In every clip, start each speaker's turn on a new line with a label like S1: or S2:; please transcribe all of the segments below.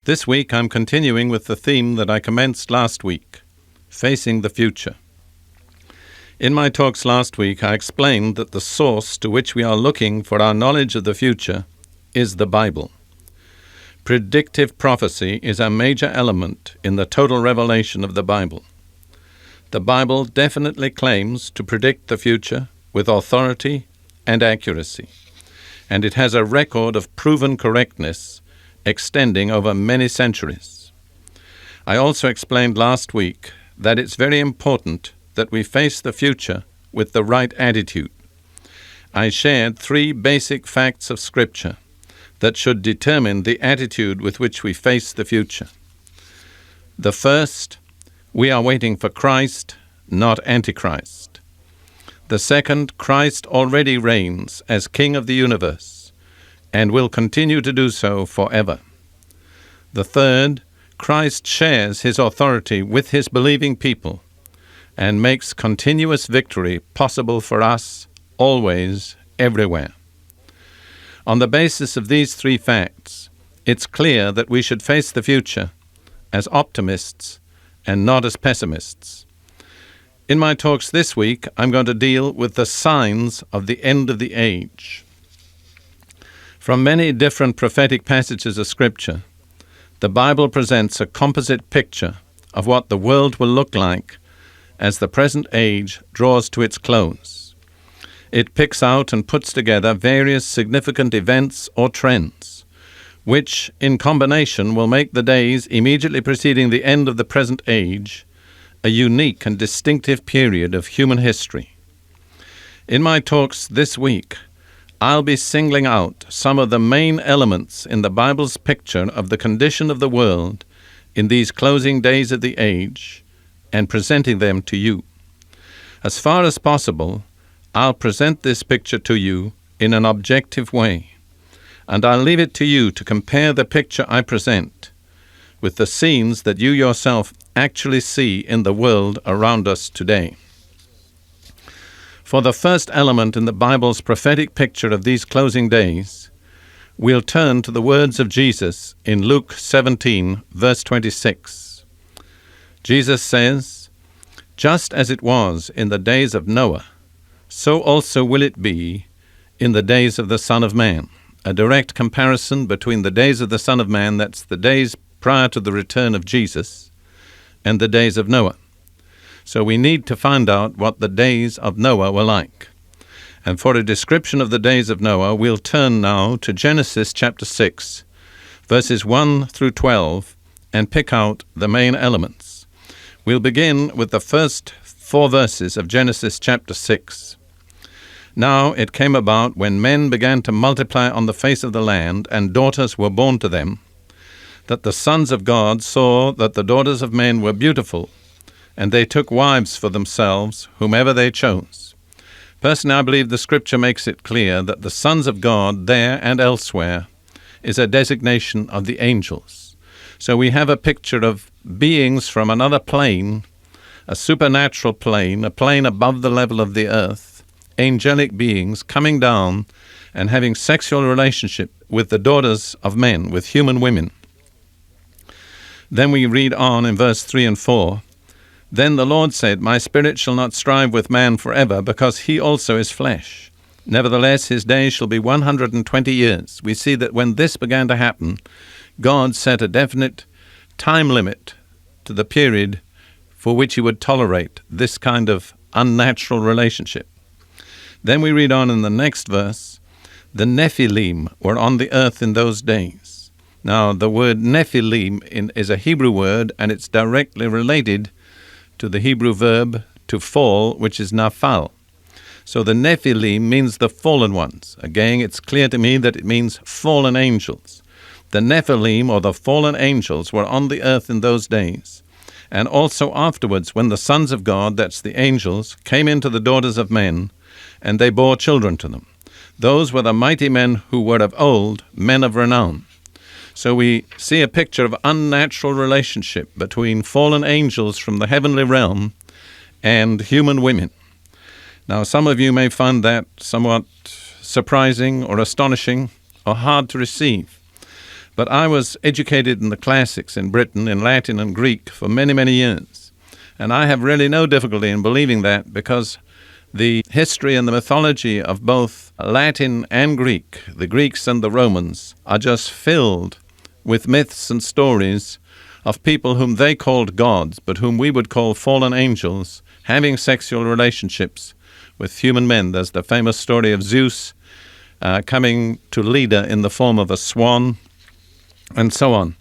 S1: This week I'm continuing with the theme that I commenced last week, facing the future. In my talks last week, I explained that the source to which we are looking for our knowledge of the future is the Bible. Predictive prophecy is a major element in the total revelation of the Bible. The Bible definitely claims to predict the future with authority and accuracy, and it has a record of proven correctness extending over many centuries. I also explained last week that it's very important that we face the future with the right attitude. I shared 3 basic facts of Scripture that should determine the attitude with which we face the future. The first, we are waiting for Christ, not Antichrist. The second, Christ already reigns as King of the universe and will continue to do so forever. The third, Christ shares his authority with his believing people and makes continuous victory possible for us, always, everywhere. On the basis of these 3 facts, it's clear that we should face the future as optimists and not as pessimists. In my talks this week, I'm going to deal with the signs of the end of the age. From many different prophetic passages of Scripture, the Bible presents a composite picture of what the world will look like as the present age draws to its close. It picks out and puts together various significant events or trends, which in combination will make the days immediately preceding the end of the present age a unique and distinctive period of human history. In my talks this week, I'll be singling out some of the main elements in the Bible's picture of the condition of the world in these closing days of the age and presenting them to you. As far as possible, I'll present this picture to you in an objective way, and I'll leave it to you to compare the picture I present with the scenes that you yourself actually see in the world around us today. For the first element in the Bible's prophetic picture of these closing days, we'll turn to the words of Jesus in Luke 17, verse 26. Jesus says, "Just as it was in the days of Noah, so also will it be in the days of the Son of Man." A direct comparison between the days of the Son of Man, that's the days prior to the return of Jesus, and the days of Noah. So we need to find out what the days of Noah were like. And for a description of the days of Noah, we'll turn now to Genesis chapter 6, verses 1 through 12, and pick out the main elements. We'll begin with the first 4 verses of Genesis chapter 6. "Now it came about when men began to multiply on the face of the land, and daughters were born to them, that the sons of God saw that the daughters of men were beautiful, and they took wives for themselves, whomever they chose." Personally, I believe the Scripture makes it clear that the sons of God there and elsewhere is a designation of the angels. So we have a picture of beings from another plane, a supernatural plane, a plane above the level of the earth, angelic beings coming down and having sexual relationship with the daughters of men, with human women. Then we read on in verse 3 and 4, "Then the Lord said, My spirit shall not strive with man forever, because he also is flesh. Nevertheless, his days shall be 120 years. We see that when this began to happen, God set a definite time limit to the period for which he would tolerate this kind of unnatural relationship. Then we read on in the next verse, "The Nephilim were on the earth in those days." Now, the word Nephilim is a Hebrew word, and it's directly related to the Hebrew verb to fall, which is nafal. So the Nephilim means the fallen ones. Again, it's clear to me that it means fallen angels. The Nephilim, or the fallen angels, were on the earth in those days, and also afterwards when the sons of God, that's the angels, came into the daughters of men, and they bore children to them. Those were the mighty men who were of old, men of renown. So we see a picture of unnatural relationship between fallen angels from the heavenly realm and human women. Now, some of you may find that somewhat surprising or astonishing or hard to receive. But I was educated in the classics in Britain, in Latin and Greek, for many, many years. And I have really no difficulty in believing that, because the history and the mythology of both Latin and Greek, the Greeks and the Romans, are just filled with myths and stories of people whom they called gods, but whom we would call fallen angels, having sexual relationships with human men. There's the famous story of Zeus coming to Leda in the form of a swan, and so on.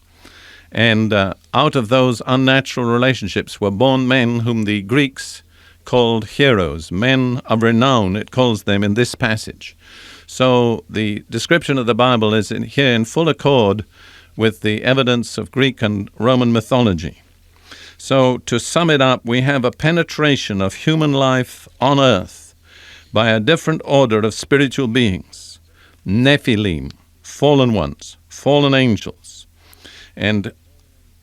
S1: And out of those unnatural relationships were born men whom the Greeks called heroes, men of renown, it calls them in this passage. So the description of the Bible is here in full accord with the evidence of Greek and Roman mythology. So to sum it up, we have a penetration of human life on earth by a different order of spiritual beings, Nephilim, fallen ones, fallen angels, and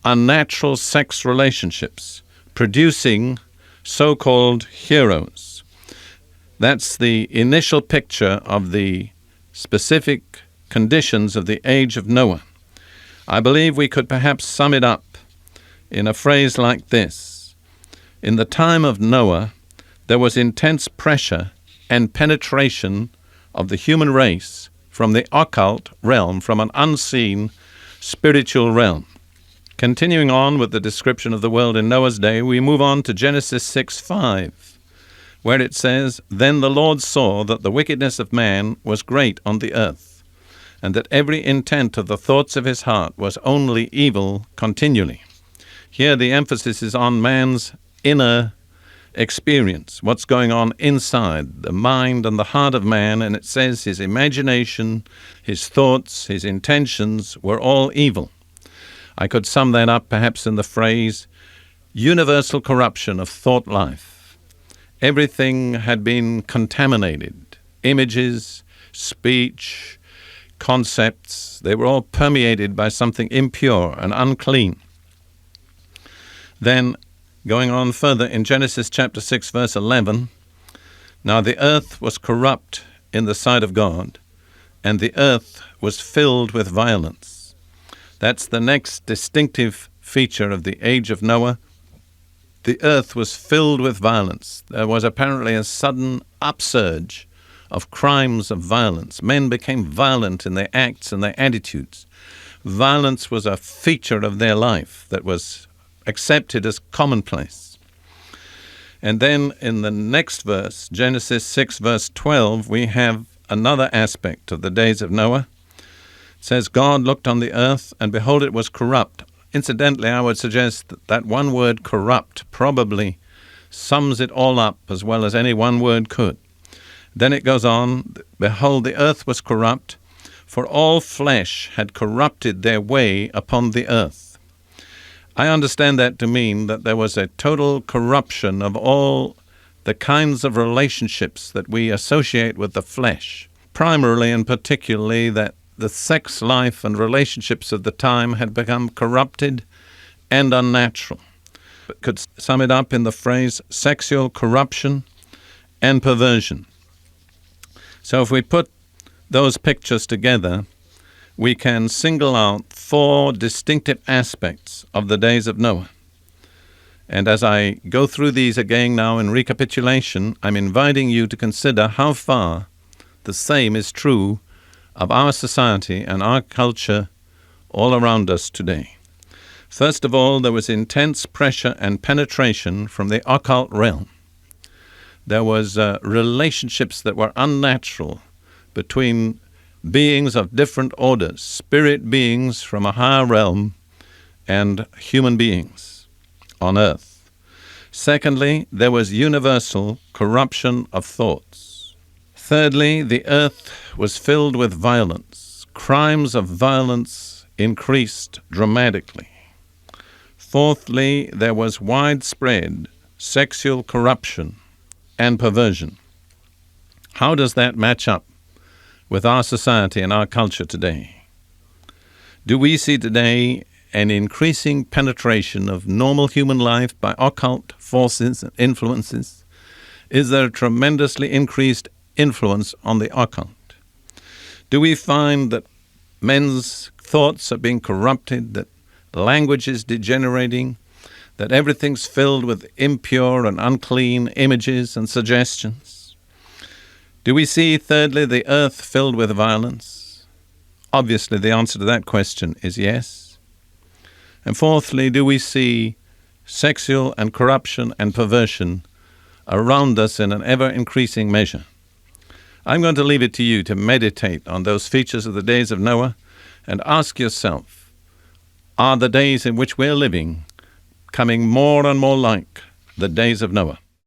S1: unnatural sex relationships, producing so-called heroes. That's the initial picture of the specific conditions of the age of Noah. I believe we could perhaps sum it up in a phrase like this: in the time of Noah, there was intense pressure and penetration of the human race from the occult realm, from an unseen spiritual realm. Continuing on with the description of the world in Noah's day, we move on to Genesis 6:5, where it says, "Then the Lord saw that the wickedness of man was great on the earth, and that every intent of the thoughts of his heart was only evil continually." Here the emphasis is on man's inner experience, what's going on inside the mind and the heart of man, and it says his imagination, his thoughts, his intentions were all evil. I could sum that up perhaps in the phrase, universal corruption of thought life. Everything had been contaminated. Images, speech, concepts, they were all permeated by something impure and unclean. Then, going on further in Genesis chapter 6, verse 11, "Now the earth was corrupt in the sight of God, and the earth was filled with violence." That's the next distinctive feature of the age of Noah. The earth was filled with violence. There was apparently a sudden upsurge of crimes of violence. Men became violent in their acts and their attitudes. Violence was a feature of their life that was accepted as commonplace. And then in the next verse, Genesis 6, verse 12, we have another aspect of the days of Noah. It says, "God looked on the earth, and behold, it was corrupt." Incidentally, I would suggest that that one word, corrupt, probably sums it all up as well as any one word could. Then it goes on, "Behold, the earth was corrupt, for all flesh had corrupted their way upon the earth." I understand that to mean that there was a total corruption of all the kinds of relationships that we associate with the flesh, primarily and particularly that the sex life and relationships of the time had become corrupted and unnatural. But could sum it up in the phrase sexual corruption and perversion. So if we put those pictures together, we can single out four distinctive aspects of the days of Noah. And as I go through these again now in recapitulation, I'm inviting you to consider how far the same is true of our society and our culture all around us today. First of all, there was intense pressure and penetration from the occult realm. There was relationships that were unnatural between beings of different orders, spirit beings from a higher realm and human beings on earth. Secondly, there was universal corruption of thoughts. Thirdly, the earth was filled with violence. Crimes of violence increased dramatically. Fourthly, there was widespread sexual corruption and perversion. How does that match up with our society and our culture today? Do we see today an increasing penetration of normal human life by occult forces and influences? Is there a tremendously increased influence on the occult? Do we find that men's thoughts are being corrupted, that language is degenerating, that everything's filled with impure and unclean images and suggestions? Do we see, thirdly, the earth filled with violence? Obviously, the answer to that question is yes. And fourthly, do we see sexual and corruption and perversion around us in an ever-increasing measure? I'm going to leave it to you to meditate on those features of the days of Noah and ask yourself, are the days in which we're living coming more and more like the days of Noah?